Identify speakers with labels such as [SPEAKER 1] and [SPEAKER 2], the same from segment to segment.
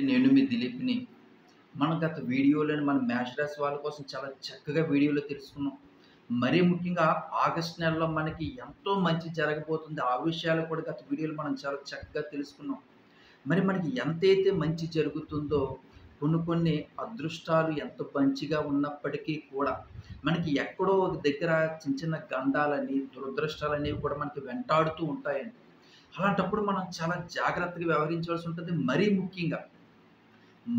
[SPEAKER 1] నేను మీ దిలీప్‌ని. మనం గత వీడియోలోని మన మేష రాశి వాళ్ళ కోసం చాలా చక్కగా వీడియోలో తెలుసుకున్నాం. మరీ ముఖ్యంగా ఆగస్ట్ నెలలో మనకి ఎంతో మంచి జరగబోతుంది. ఆ విషయాలు కూడా గత వీడియోలో మనం చాలా చక్కగా తెలుసుకున్నాం. మరి మనకి ఎంతైతే మంచి జరుగుతుందో కొన్ని అదృష్టాలు ఎంత మంచిగా ఉన్నప్పటికీ కూడా మనకి ఎక్కడో ఒక దగ్గర చిన్న చిన్న గండాలని, దురదృష్టాలనేవి కూడా మనకి వెంటాడుతూ ఉంటాయండి. అలాంటప్పుడు మనం చాలా జాగ్రత్తగా వ్యవహరించవలసి ఉంటుంది.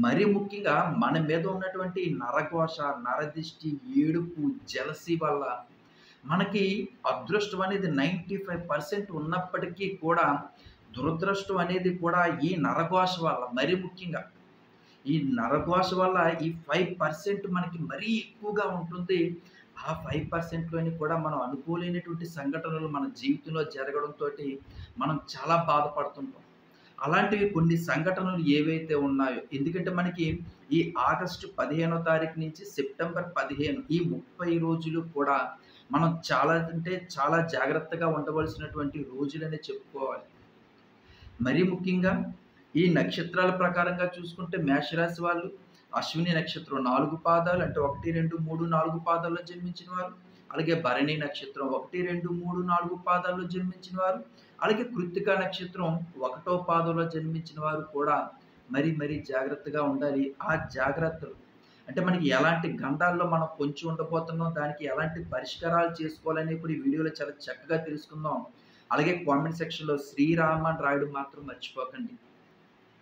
[SPEAKER 1] మరీ ముఖ్యంగా మన మీద ఉన్నటువంటి నరఘోష, నరదిష్టి, ఏడుపు, జెలసీ వల్ల మనకి అదృష్టం అనేది 95% ఉన్నప్పటికీ కూడా, దురదృష్టం అనేది కూడా ఈ నరఘోష వల్ల మరీ ముఖ్యంగా ఈ నరఘోష వల్ల ఈ 5% మనకి మరీ ఎక్కువగా ఉంటుంది. ఆ 5%లోని కూడా మనం అనుకోలేనటువంటి సంఘటనలు మన జీవితంలో జరగడంతోటి మనం చాలా బాధపడుతుంటాం. అలాంటివి కొన్ని సంఘటనలు ఏవైతే ఉన్నాయో ఎందుకంటే మనకి ఈ ఆగస్టు 15వ తారీఖు నుంచి సెప్టెంబర్ 15 ఈ 30 రోజులు కూడా మనం చాలా అంటే చాలా జాగ్రత్తగా ఉండవలసినటువంటి రోజులనే చెప్పుకోవాలి. మరీ ముఖ్యంగా ఈ నక్షత్రాల ప్రకారంగా చూసుకుంటే మేషరాశి వాళ్ళు అశ్విని నక్షత్రం 4 పాదాలు అంటే 1, 2, 3, 4 పాదాల్లో జన్మించిన వారు. అలాగే భరణి నక్షత్రం 1, 2, 3, 4 పాదాల్లో జన్మించిన వారు. అలాగే కృత్తిక నక్షత్రం 1వ పాదంలో జన్మించిన వారు కూడా మరీ జాగ్రత్తగా ఉండాలి. ఆ జాగ్రత్తలు అంటే మనకి ఎలాంటి గండాల్లో మనం పొంచి ఉండబోతున్నాం, దానికి ఎలాంటి పరిష్కారాలు చేసుకోవాలని ఇప్పుడు ఈ వీడియోలో చాలా చక్కగా తెలుసుకుందాం. అలాగే కామెంట్ సెక్షన్‌లో శ్రీరామ అని రాయడం మాత్రం మర్చిపోకండి.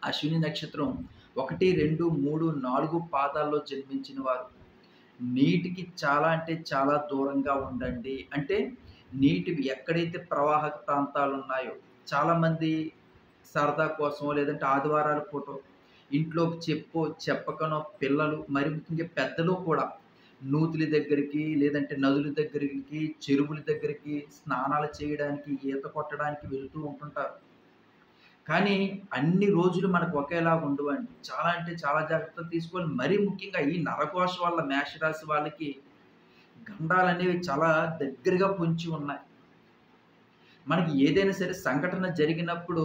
[SPEAKER 1] అశ్విని నక్షత్రం 1, 2, 3, 4 పాదాల్లో జన్మించిన వారు నీటికి చాలా అంటే చాలా దూరంగా ఉండండి. అంటే నీటివి ఎక్కడైతే ప్రవాహక ప్రాంతాలు ఉన్నాయో చాలామంది సరదా కోసమో లేదంటే ఆదివారాల పూటో ఇంట్లోకి చెప్పకనో పిల్లలు మరి ముఖ్యంగా పెద్దలు కూడా నూతుల దగ్గరికి లేదంటే నదుల దగ్గరికి, చెరువుల దగ్గరికి స్నానాలు చేయడానికి, ఈత కొట్టడానికి వెళ్తూ ఉంటుంటారు. కానీ అన్ని రోజులు మనకు ఒకేలాగా ఉండవండి. చాలా అంటే చాలా జాగ్రత్తలు తీసుకోవాలి. మరీ ముఖ్యంగా ఈ నరఘోష వల్ల మేషరాశి వాళ్ళకి గండాలనేవి చాలా దగ్గరగా పొంచి ఉన్నాయి. మనకి ఏదైనా సరే సంఘటన జరిగినప్పుడు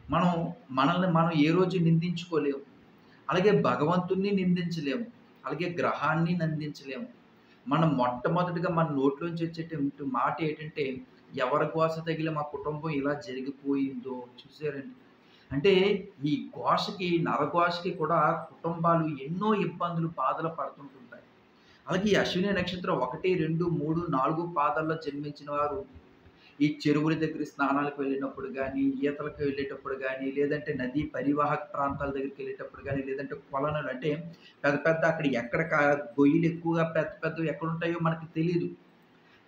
[SPEAKER 1] మనం మనల్ని మనం ఏ రోజు నిందించుకోలేము. అలాగే భగవంతుడిని నిందించలేము. అలాగే గ్రహాన్ని నిందించలేము. మనం మొట్టమొదటిగా మన నోట్లోంచి వచ్చేటువంటి మాట ఏంటంటే, ఎవరి ఘోష తగిలి మా కుటుంబం ఇలా జరిగిపోయిందో చూసారండి. అంటే ఈ ఘోషకి, నరఘోషకి కూడా కుటుంబాలు ఎన్నో ఇబ్బందులు, బాధలు పడుతుంటుంటాయి. అలాగే ఈ అశ్విని నక్షత్రం 1, 2, 3, 4 పాదాల్లో జన్మించిన వారు ఈ చెరువుల దగ్గర స్నానాలకు వెళ్ళినప్పుడు గానీ, ఈతలకు వెళ్ళేటప్పుడు గానీ, లేదంటే నదీ పరివాహక ప్రాంతాల దగ్గరికెళ్ళేటప్పుడు గానీ, లేదంటే కొలనులు అంటే పెద్ద పెద్ద అక్కడ ఎక్కడ గొయ్యిలు ఎక్కువగా పెద్ద పెద్దవి ఎక్కడుంటాయో మనకు తెలీదు.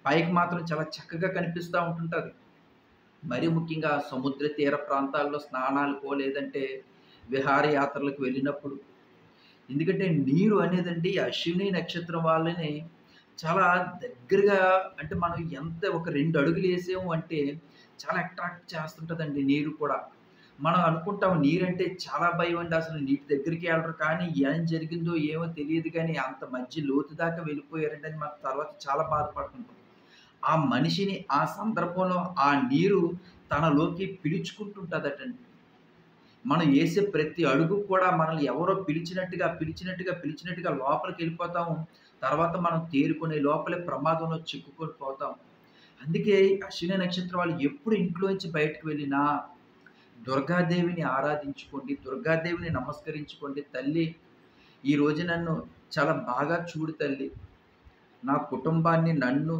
[SPEAKER 1] పైకి మాత్రం చాలా చక్కగా కనిపిస్తా ఉంటుంటది. మరీ ముఖ్యంగా సముద్ర తీర ప్రాంతాల్లో స్నానాలకో, లేదంటే విహారయాత్రలకు వెళ్ళినప్పుడు ఎందుకంటే నీరు అనేదండి అశ్విని నక్షత్రం వాళ్ళని చాలా దగ్గరగా అంటే మనం ఎంత ఒక 2 అడుగులు ఏసాము అంటే చాలా అట్రాక్ట్ చేస్తుంటదండి నీరు కూడా. మనం అనుకుంటాం నీరంటే చాలా భయమండి అసలు నీటి దగ్గరికి ఎళ్ళరు. కానీ ఏం జరిగిందో ఏమో తెలీదు గానీ అంత మధ్య లోతు దాకా వెళ్ళిపోయారంటే అది మనం తర్వాత చాలా బాధపడుతుంటాం. ఆ మనిషిని ఆ సందర్భంలో ఆ నీరు తనలోకి పిలుచుకుంటుంటదటండి. మనం ఏసే ప్రతి అడుగు కూడా మనల్ని ఎవరో పిలిచినట్టుగా లోపలికెళ్ళిపోతాము. తర్వాత మనం తేరుకునే లోపలే ప్రమాదంలో చిక్కుకొని పోతాం. అందుకే అశ్విని నక్షత్రం వాళ్ళు ఎప్పుడు ఇంట్లోంచి బయటకు వెళ్ళినా దుర్గాదేవిని ఆరాధించుకోండి. దుర్గాదేవిని నమస్కరించుకోండి. తల్లి ఈరోజు నన్ను చాలా బాగా చూడు తల్లి. నా కుటుంబాన్ని, నన్ను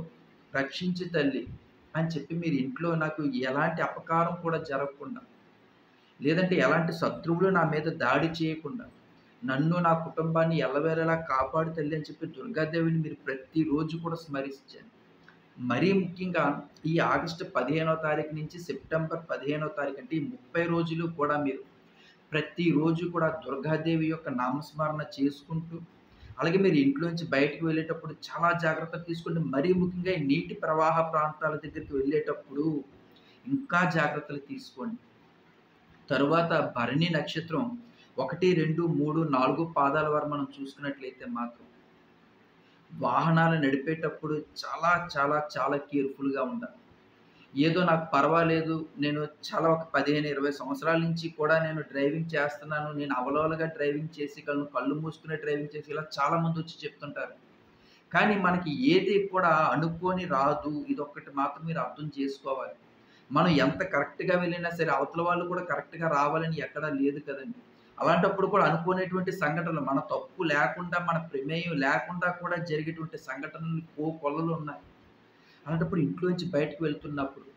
[SPEAKER 1] రక్షించు తల్లి అని చెప్పి మీరు ఇంట్లో నాకు ఎలాంటి అపకారం కూడా జరగకుండా లేదంటే ఎలాంటి శత్రువులు నా మీద దాడి చేయకుండా, నన్ను, నా కుటుంబాన్ని ఎల్లవేళలా కాపాడు తల్లి అని చెప్పి దుర్గాదేవిని మీరు ప్రతిరోజు కూడా స్మరించండి. మరీ ముఖ్యంగా ఈ ఆగస్టు 15వ తారీఖు నుంచి సెప్టెంబర్ 15వ తారీఖు అంటే ఈ 30 రోజులు కూడా మీరు ప్రతిరోజు కూడా దుర్గాదేవి యొక్క నామస్మరణ చేసుకుంటూ, అలాగే మీరు ఇంట్లోంచి బయటకి వెళ్ళేటప్పుడు చాలా జాగ్రత్తలు తీసుకోండి. మరీ ముఖ్యంగా ఈ నీటి ప్రవాహ ప్రాంతాల దగ్గరికి వెళ్ళేటప్పుడు ఇంకా జాగ్రత్తలు తీసుకోండి. తరువాత భరణి నక్షత్రం 1, 2, 3, 4 పాదాల వారు మనం చూసుకున్నట్లయితే మాత్రం వాహనాలు నడిపేటప్పుడు చాలా కేర్‌ఫుల్‌గా ఉండాలి. ఏదో నాకు పర్వాలేదు. నేను చాలా ఒక 15, 20 సంవత్సరాల నుంచి కూడా నేను డ్రైవింగ్ చేస్తున్నాను. నేను అవలీలగా డ్రైవింగ్ చేసేయగలను. కళ్ళు మూసుకునే డ్రైవింగ్ చేసి ఇలా చాలామందొచ్చి చెప్తుంటారు. కానీ మనకి ఏది కూడా అనుకోని రాదు. ఇదొక్కటి మాత్రం మీరు అర్థం చేసుకోవాలి. మనం ఎంత కరెక్ట్‌గా వెళ్ళినా సరే అవతల వాళ్ళు కూడా కరెక్ట్‌గా రావాలని ఎక్కడా లేదు కదండీ. అలాంటప్పుడు కూడా అనుకోనటువంటి సంఘటనలు మన తప్పు లేకుండా, మన ప్రమేయం లేకుండా కూడా జరిగేటువంటి సంఘటనలు కోకొల్లలున్నాయి. అలాంటప్పుడు ఇంట్లోంచి బయటకి వెళ్తున్నప్పుడు,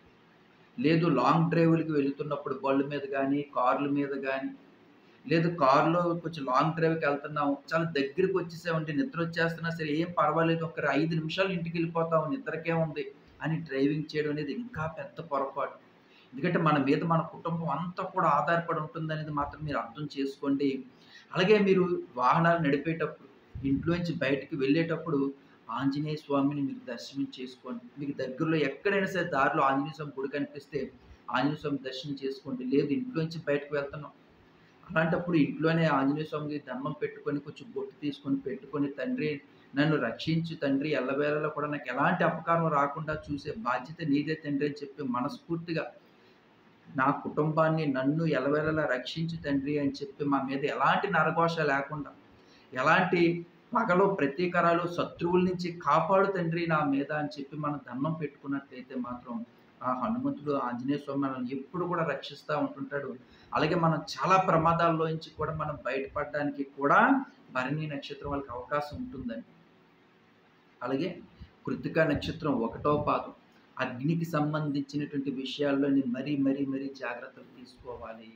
[SPEAKER 1] లేదు లాంగ్ డ్రైవ్‌లకి వెళ్తున్నప్పుడు బండ్ల మీద గానీ, కార్ల మీద గానీ, లేదు కారులో కొంచెం లాంగ్ డ్రైవ్‌కెళ్తున్నాం. చాలా దగ్గరికొచ్చేసామంటే నిద్రొచ్చేస్తున్నా సరే ఏం పర్వాలేదు. ఒక 5 నిమిషాల్లో ఇంటికెళ్ళిపోతాం. నిద్రకేముంది అని డ్రైవింగ్ చేయడం అనేది ఇంకా పెద్ద పొరపాటు. ఎందుకంటే మన మీద మన కుటుంబం అంతా కూడా ఆధారపడి ఉంటుందనేది మాత్రం మీరు అర్థం చేసుకోండి. అలాగే మీరు వాహనాలు నడిపేటప్పుడు, ఇంట్లోంచి బయటికి వెళ్ళేటప్పుడు ఆంజనేయ స్వామిని మీరు దర్శనం చేసుకోండి. మీకు దగ్గరలో ఎక్కడైనా సరే దారిలో ఆంజనేయ స్వామి గుడి కనిపిస్తే ఆంజనేయ స్వామి దర్శనం చేసుకోండి. లేదు ఇంట్లోంచి బయటకి వెళ్తున్నాం. అలాంటప్పుడు ఇంట్లోనే ఆంజనేయ స్వామికి దండం పెట్టుకొని, కొంచెం బొట్టు తీసుకొని పెట్టుకొని, తండ్రి నన్ను రక్షించు తండ్రి ఎల్లవేళలా కూడా నాకు ఎలాంటి అపకారం రాకుండా చూసే బాధ్యత నీదే తండ్రి అని చెప్పి మనస్ఫూర్తిగా నా కుటుంబాన్ని నన్ను ఎల్లవేళలా రక్షించు తండ్రి అని చెప్పి మా మీద ఎలాంటి నరఘోష లేకుండా, ఎలాంటి పగలు, ప్రతీకారాలు, శత్రువుల నుంచి కాపాడు తండ్రి నా మీద అని చెప్పి మనం దండం పెట్టుకున్నట్లయితే మాత్రం ఆ హనుమంతుడు, ఆంజనేయ స్వామి మనల్ని ఎప్పుడు కూడా రక్షిస్తా ఉంటుంటాడు. అలాగే మనం చాలా ప్రమాదాల్లో నుంచి కూడా మనం బయటపడడానికి కూడా భరణి నక్షత్రం వాళ్ళకి అవకాశం ఉంటుందండి. అలాగే కృత్తికా నక్షత్రం 1వ పాదం. అగ్నికి సంబంధించినటువంటి విషయాల్లోని మరీ జాగ్రత్తలు తీసుకోవాలి.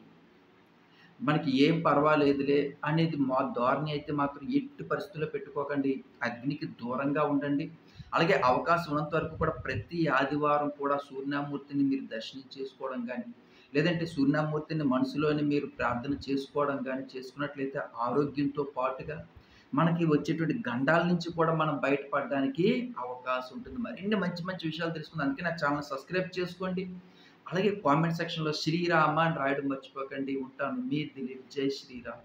[SPEAKER 1] మనకి ఏం పర్వాలేదులే అనేది మా ధోరణి అయితే మాత్రం ఎట్టి పరిస్థితుల్లో పెట్టుకోకండి. అగ్నికి దూరంగా ఉండండి. అలాగే అవకాశం ఉన్నంత వరకు కూడా ప్రతి ఆదివారం కూడా సూర్యనామూర్తిని మీరు దర్శనం చేసుకోవడం గానీ, లేదంటే సూర్యనామూర్తిని మనసులోని మీరు ప్రార్థన చేసుకోవడం గానీ చేసుకున్నట్లయితే ఆరోగ్యంతో పాటుగా మనకి వచ్చేటువంటి గండాల నుంచి కూడా మనం బయటపడడానికి అవకాశం ఉంటుంది. మరిన్ని మంచి విషయాలు తెలుసుకుందాం. అందుకే నా ఛానెల్ సబ్స్క్రైబ్ చేసుకోండి. అలాగే కామెంట్ సెక్షన్‌లో శ్రీరామ అని రాయడం మర్చిపోకండి. ఉంటాను. మీ దిలీప్. జై శ్రీరామ్.